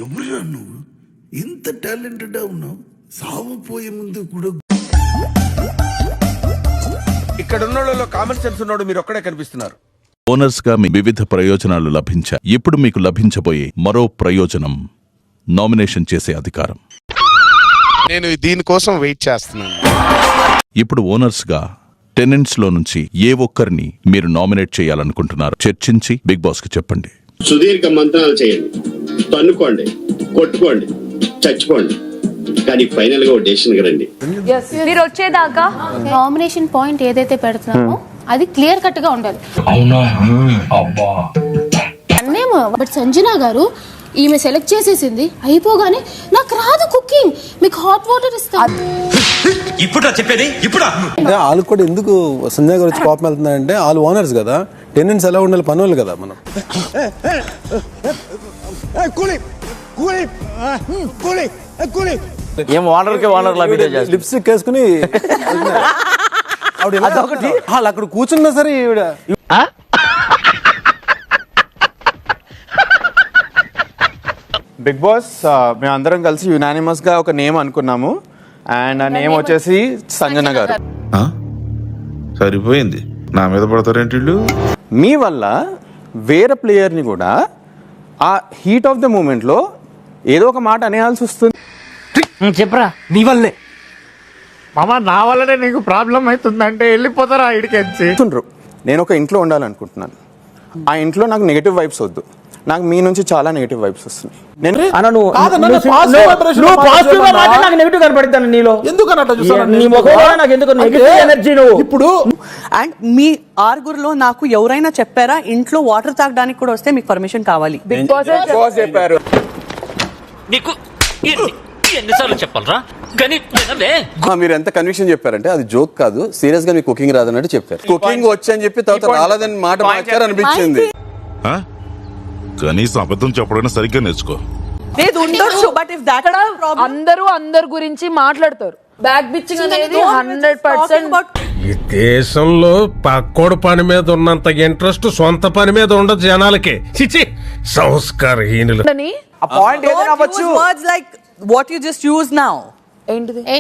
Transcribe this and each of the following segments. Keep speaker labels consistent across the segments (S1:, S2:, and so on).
S1: ఎవరురా నువ్వు? ఇంత టాలెంటెడ్ ఉన్నావు, సావుపోయే ముందు కూడా.
S2: ఇక్కడ ఉన్న కామన్ సెన్స్ ఉన్నాడు మీరు ఒక్కడే కనిపిస్తున్నారు.
S3: ఓనర్స్ గా మీ వివిధ ప్రయోజనాలు లభించాయి. ఇప్పుడు మీకు లభించబోయే మరో ప్రయోజనం నామినేషన్ చేసే అధికారం.
S4: నేను దీనికోసం వెయిట్ చేస్తున్నాను.
S3: ఇప్పుడు ఓనర్స్ గా టెనెంట్స్ లో నుంచి ఏ ఒక్కరిని మీరు నామినేట్ చేయాలనుకుంటున్నారు చర్చించి బిగ్ బాస్ కి చెప్పండి.
S5: సుదీర్ఘ మంత్రాలు చేయండి, తన్నుకోండి, కొట్టుకోండి, చచ్చిపోండి, కానీ ఫైనల్ గా ఒక డెసిషన్ రండి.
S6: మీరు వచ్చేదాకా నామినేషన్ పాయింట్ ఏదైతే పెడుతున్నామో అది క్లియర్ కట్ గా ఉండాలి. అన్నేమో బట్ సంజన గారు ఈమె సెలెక్ట్ చేసేసింది, అయిపోగానే నాకు రాదు కుకింగ్, మీకు హాట్ వాటర్ ఇస్తాను.
S7: ఇప్పుడు చెప్పేది ఇప్పుడు
S8: అంటే వాళ్ళు కూడా ఎందుకు సంజయ్ గారు వచ్చి కోపం వెళ్తున్నారంటే వాళ్ళు ఓనర్స్ కదా, టెనెంట్స్ ఎలా ఉండాలి, పనులు కదా. మనం
S9: ఏం ఓనర్కి ఓనర్
S8: లిప్స్టిక్ వేసుకుని వాళ్ళు అక్కడ కూర్చున్నా సరే ఈవిడ
S10: బిగ్ బాస్ మేమందరం కలిసి యునానిమస్ గా ఒక నేమ్ అనుకున్నాము అండ్ ఆ నేమ్ వచ్చేసి సంజన గారు.
S4: సరిపోయింది, నా మీద పడతారేంటి వీళ్ళు?
S10: మీ వల్ల వేరే ప్లేయర్ని కూడా ఆ హీట్ ఆఫ్ ద మూమెంట్ లో ఏదో ఒక మాట అనేయాల్సి వస్తుంది.
S9: చెప్పరా నీ వల్లనే మామా, నా వల్లనే నీకు ప్రాబ్లం అవుతుందంటే వెళ్ళిపోతారా ఇడికెచ్చి.
S10: నేను ఒక ఇంట్లో ఉండాలనుకుంటున్నాను, ఆ ఇంట్లో నాకు నెగటివ్ వైబ్స్ వద్దు, నాకు మీ నుంచి చాలా నెగటివ్ వైబ్స్ వస్తున్నాయి.
S9: ఇప్పుడు
S11: అండ్ మీ ఆరుగురులో నాకు ఎవరైనా చెప్పారా ఇంట్లో వాటర్ తాగడానికి కూడా వస్తే మీకు పర్మిషన్ కావాలి?
S6: బిగ్ బాస్
S10: చెప్పారు.
S7: నీకు ఎన్నిసార్లు చెప్పాలరా?
S8: మీరు ఎంత కన్విక్షన్ చెప్పారంటే అది జోక్ కాదు, సీరియస్ గా మీకు కుకింగ్ రాదన్నట్టు చెప్పారు. కుకింగ్ వచ్చి అని చెప్పి తర్వాత రాలేదని మాట మార్చారు అనిపించింది.
S3: కనీసం అబద్ధం చెప్పడం సరిగ్గా నేర్చుకో.
S6: అందరు గురించి మాట్లాడతారు. బ్యాక్ బిచ్చింగ్ అనేది 100%.
S2: ఈ దేశంలో పక్కోడు పని మీద ఉన్నంత ఇంట్రెస్ట్ సొంత పని మీద ఉండదు జనాలకి. చిచి సంస్కారహీనులు.
S11: Words like what you just used now.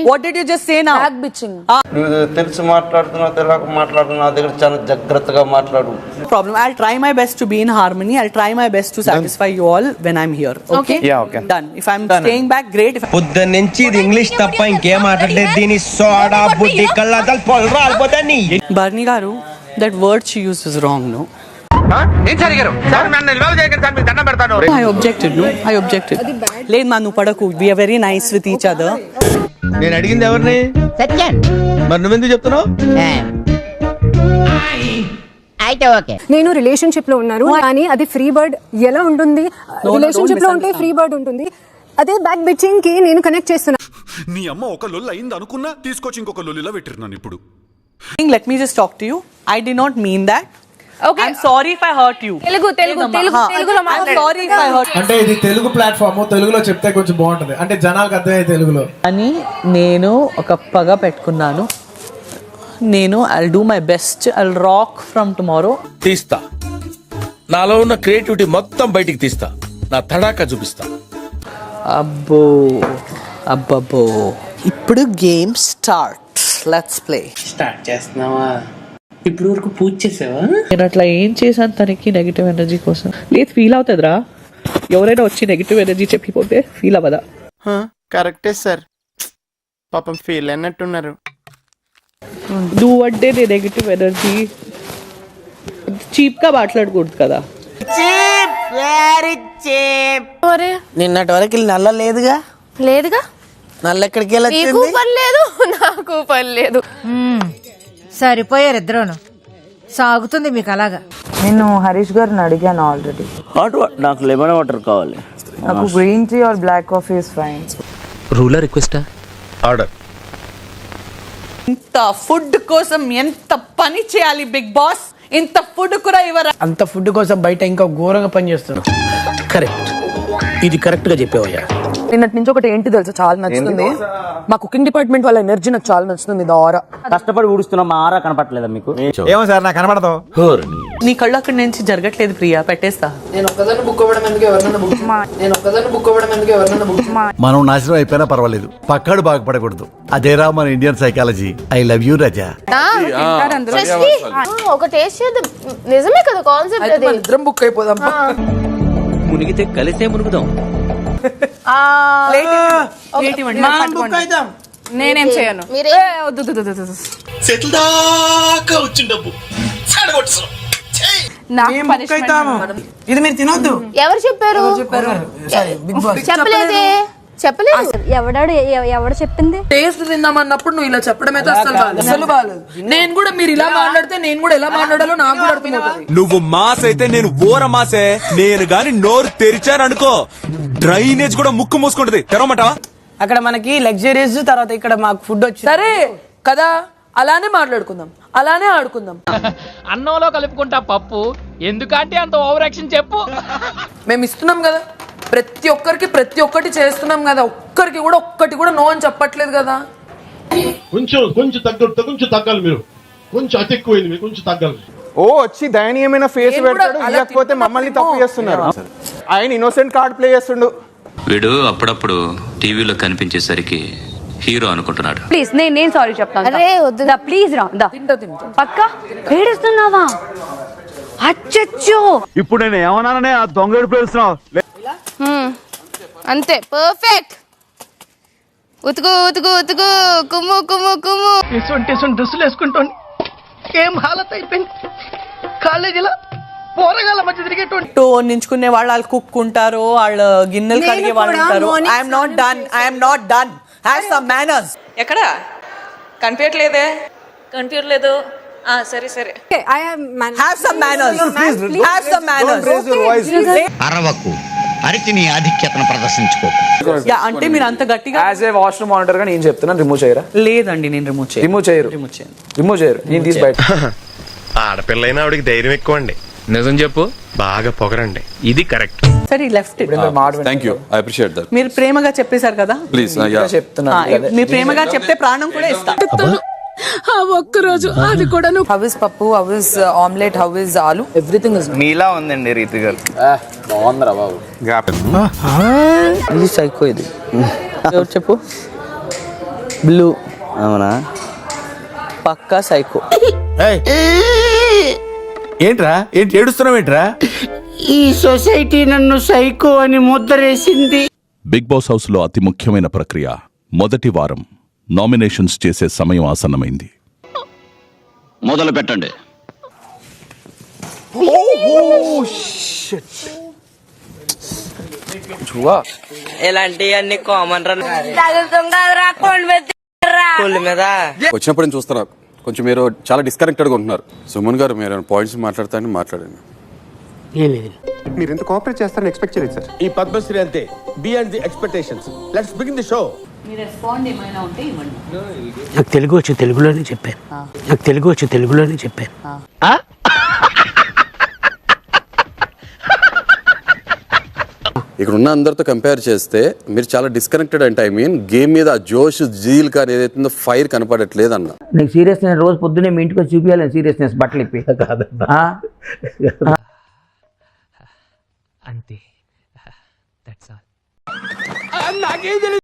S11: What did you just say now?
S6: Back bitching.
S9: నువ్వు తెలిసి మాట్లాడుతున్నావు, తెలియక మాట్లాడుతున్నావు, దగ్గర చాలా జాగ్రత్తగా మాట్లాడు.
S11: Problem. I'll try my best to be in harmony. I'll try my best to satisfy you all when I'm here. Okay?
S10: Yeah, okay.
S11: Done. If I'm staying back, great.
S7: పొద్దు నుంచి ఇది ఇంగ్లీష్ తప్ప ఇంకేం మాట్లాడలేదు. దీని సోడా బుడ్డి కళ్ళ పొల రాలిపోతాయి.
S11: Barney garu, that word she used was wrong, no? I objected, no? I objected. లేదు మా నువ్వు పడకు, we are very nice with each other.
S9: నేను అడిగింది ఎవరిని? మరి నువ్వెందుకు చెప్తున్నావు?
S6: నేను రిలేషన్షిప్ లో ఉన్నాను కానీ అది ఫ్రీ బర్డ్ ఎలా ఉంటుంది? రిలేషన్షిప్ లో ఉంటే ఫ్రీ బర్డ్ ఉంటుంది, అదే బ్యాక్ బిచ్చింగ్ కి నేను కనెక్ట్ చేస్తున్నా.
S1: నీ అమ్మ ఒక లొల్లి అయింది అనుకున్నా, తీసుకొచ్చి ఇంకొక లొల్లిలో పెట్టిరున్నాను ఇప్పుడు.
S11: Let me just talk to you. I did not mean that. Okay. I'm sorry if I hurt you. తెలుగులో
S6: I'm
S11: sorry if I hurt you.
S8: అంటే ఇది తెలుగు ప్లాట్ఫామ్, తెలుగులో చెప్తే కొంచెం బాగుంటది, అంటే జనాలకు అర్థమయ్యే తెలుగులో.
S11: అని నేను ఒక పగ పెట్టుకున్నాను. నేను I'll do my best. I'll rock from tomorrow.
S2: తీస్తా, నాలో ఉన్న క్రియేటివిటీ మొత్తం బయటికి తీస్తా, నా తడాకా చూపిస్తా.
S11: అబ్బబ్బో ఇప్పుడు game start. Let's play.
S9: Start చేస్తున్నావా? ఇప్పుడు వరకు పూజ చేసావా?
S11: నేను అట్లా ఏం చేశాను తనకి నెగిటివ్ ఎనర్జీ కోసం? లేదు, ఫీల్ అవుతుందిరా. ఎవరైనా వచ్చి నెగిటివ్ ఎనర్జీ చెప్పిపోతే ఫీల్ అవ్వదా?
S10: కరెక్టే సార్, పాపం ఫీల్ అన్నట్టున్నారు.
S11: నువ్వు అంటే నేను నెగిటివ్ ఎనర్జీ చీప్ గా మాట్లాడకూడదు కదా.
S9: నిన్నటి వరకు నల్ల లేదుగా. నల్ల ఎక్కడికి వెళ్ళచ్చు?
S6: పర్లేదు, నాకు పర్లేదు.
S12: సరిపోయారు ఇద్దరును, సాగుతుంది మీకు అలాగా.
S11: నేను హరీష్ గారిని అడిగాను ఆల్రెడీ.
S9: నాకు లెమన్ వాటర్ కావాలి.
S11: నాకు green tea or black coffee is fine.
S7: Ruler request
S2: order.
S11: ఇంత ఫుడ్ కోసం ఎంత పని చేయాలి బిగ్ బాస్? ఇంత ఫుడ్ కూడా ఇవ్వరా?
S9: అంత ఫుడ్ కోసం బయట ఇంకా ఘోరంగా పని చేస్తున్నారు. కరెక్ట్. ఇది కరెక్ట్ గా చెప్పావయ్యా.
S11: నిన్నటి నుంచి ఒకటి ఏంటి తెలుసా చాలా నచ్చుతుంది, మా కుకింగ్ డిపార్ట్మెంట్ వాళ్ళ ఎనర్జీ నాకు చాలా నచ్చుతుంది. ఆరా
S9: కష్టపడి ఊడుస్తున్నా మా ఆరా కనపట్లేదా మీకు?
S10: ఏమో సార్ నాకు కనబడదు.
S11: నీ కళ్ళు అక్కడి నుంచి జరగట్లేదు ప్రియా, పెట్టేస్తా.
S9: మనం నాశనం అయిపోయినా పర్వాలేదు, పక్కాడు బాగుపడకూడదు. అదేరా మన Indian psychology. I love you Raza.
S6: ఒక టేస్ట్ చేద్దాం. నిజమే కదా కాన్సెప్ట్ అది.
S11: ఇద్దరం బుక్ అయిపోదాం.
S9: మునిగితే కలిసే మునుగుదాం.
S11: నేనేం చేయను.
S1: సెటిల్ దాకా వచ్చిన డబ్బు
S11: ఇది మీరు తినొద్దు.
S6: ఎవరు చెప్పారు? చెప్పలేదే, చెప్పలేదు. ఎవడు చెప్పింది?
S11: టేస్ట్ తిందామన్నప్పుడు నువ్వు ఇలా చెప్పడం అయితే అసలు బాగాలేదు. నేను కూడా మీరు ఇలా మాట్లాడితే నేను కూడా ఎలా మాట్లాడాలో నాకు కూడా అర్థమవుతుంది.
S7: నువ్వు మాస్ అయితే నేను ఓర మాసే. నేను గాని నోరు తెరిచాననుకో డ్రైనేజ్ కూడా ముక్కు మూసుకుంటది. తెరవమంటావా?
S11: అక్కడ మనకి లగ్జరీస్, తర్వాత ఇక్కడ మాకు ఫుడ్ వచ్చి సరే కదా, అలానే మాట్లాడుకుందాం, అలానే ఆడుకుందాం.
S9: అన్నంలో కలుపుకుంటా పప్పు ఎందుకంటే అంత ఓవర్ యాక్షన్ చెప్పు.
S11: మేము ఇస్తున్నాం కదా ప్రతి ఒక్కరికి, ప్రతి ఒక్కటి చేస్తున్నాం కదా, ఒక్కరికి కూడా ఒక్కటి కూడా నో అని చెప్పట్లేదు కదా.
S2: కొంచెం తగ్గాలి మీరు, కొంచెం అతి ఎక్కువైంది మీరు, కొంచెం తగ్గాలి.
S10: ఓ వచ్చి దయనీయమైన ఫేస్ పెడతాడు, ఇవ్వకపోతే మమ్మల్ని తప్పు చేస్తున్నారు. ఆయన ఇన్నోసెంట్ కార్డ్ ప్లే చేస్తుండు.
S13: వీడు అప్పుడప్పుడు టీవీలో కనిపించేసరికి హీరో అనుకుంటున్నాడు.
S6: ప్లీజ్ నేను సారీ చెప్తాను. అరే వద్దు ప్లీజ్ రా. పక్క ఏడుస్తున్నావా? అచ్చచ్చో
S7: ఇప్పుడు నేను ఏమన్నాననే ఆ దొంగడు పిలుస్తున్నావు.
S6: అంతే పర్ఫెక్ట్. ఉతుకు ఉతుకు ఉతుకు, కుమ్ము కుమ్ము కుమ్ము.
S9: డ్రెస్సులు వేసుకుంటాను. ఏం హాలత్ అయిపోయింది కాలేజీలో. పోరగాల మధ్య తిరిగేటువంటి
S11: నించుకునే వాళ్ళు కుక్కుంటారు, వాళ్ళు గిన్నెలు కడిగే వాళ్ళు ఉంటారు. I'm not done. Have some manners. ఎక్కడ కనిపించట్లేదే? కనిపించట్లేదు. సరే సరే. Have some manners. Have some manners.
S9: అరవకు, అరికి నీ ఆధిక్యతను ప్రదర్శించుకో.
S11: అంటే మీరు అంత గట్టిగా
S10: యాజ్ ఏ వాష్రూమ్ మానిటర్ గా నేను చెప్తున్నాను, రిమూవ్ చేయరా?
S11: లేదండి, నేను రిమూవ్
S10: చేయరు. నేను తీసి బయట.
S2: ఆడపిల్లైనా ఆవిడికి ధైర్యం ఎక్కువ అండి. నిజం చెప్పు, బాగా పొగరండి. ఇది కరెక్ట్.
S11: సరే left.
S3: Thank you, I appreciate that.
S11: మీరు ప్రేమగా చెప్పేశారు కదా,
S3: ప్లీజ్
S11: మీరు ప్రేమగా చెప్తే ప్రాణం కూడా ఇస్తా. ఒక్కరోజు అది కూడా. హౌ ఇస్ పప్పు, how is omelette, how is ఆలు, ఎవ్రీథింగ్ ఇస్
S10: మీలా ఉందండి రీతి గారు.
S8: బాగుందిరా బాబు.
S11: ఇది సైకో. ఇది ఎవరు చెప్పు? బ్లూ.
S8: అవునా?
S11: పక్కా సైకో.
S9: ఏంట్రా, ఏంటి ఏడుస్తున్నావు ఏంట్రా? ఈ సొసైటీ నన్ను సైకో అని ముద్రేసింది.
S3: బిగ్ బాస్ హౌస్ లో అతి ముఖ్యమైన ప్రక్రియ మొదటి వారం. నామినేషన్స్ చేసే సమయం ఆసన్నమైంది.
S13: మొదలు పెట్టండి.
S11: ఎలాంటి అన్ని కామన్
S8: వచ్చినప్పుడు నేను చూస్తున్నా కొంచెం మీరు చాలా డిస్కనెక్టెడ్ గా ఉంటున్నారు. సుమన్ గారు మీరు పాయింట్స్ మాట్లాడతారని మాట్లాడండి.
S10: మీరు ఎంత కోఆపరేట్ చేస్తారని ఎక్స్పెక్ట్ చేయలేదు సార్.
S7: ఈ పద్మశ్రీ అంతే, beyond the expectations. Let's begin the show.
S11: Me respond ఏమైనా ఉంటే ఇవ్వండి.
S9: నాకు తెలుగు వచ్చి తెలుగులోనే చెప్పాను.
S8: ఇక్కడ ఉన్న అందరితో కంపేర్ చేస్తే మీరు చాలా డిస్కనెక్టెడ్ అంటే, ఐ మీన్ గేమ్ మీద ఆ జోష్, జీల్ కానీ ఏదైతుందో ఫైర్ కనపడట్లేదు అన్న.
S9: నీకు సీరియస్నెస్ రోజు పొద్దున్నే మీ ఇంటికి చూపించాలి. సీరియస్నెస్ బట్టలు ఇప్పి అంతే.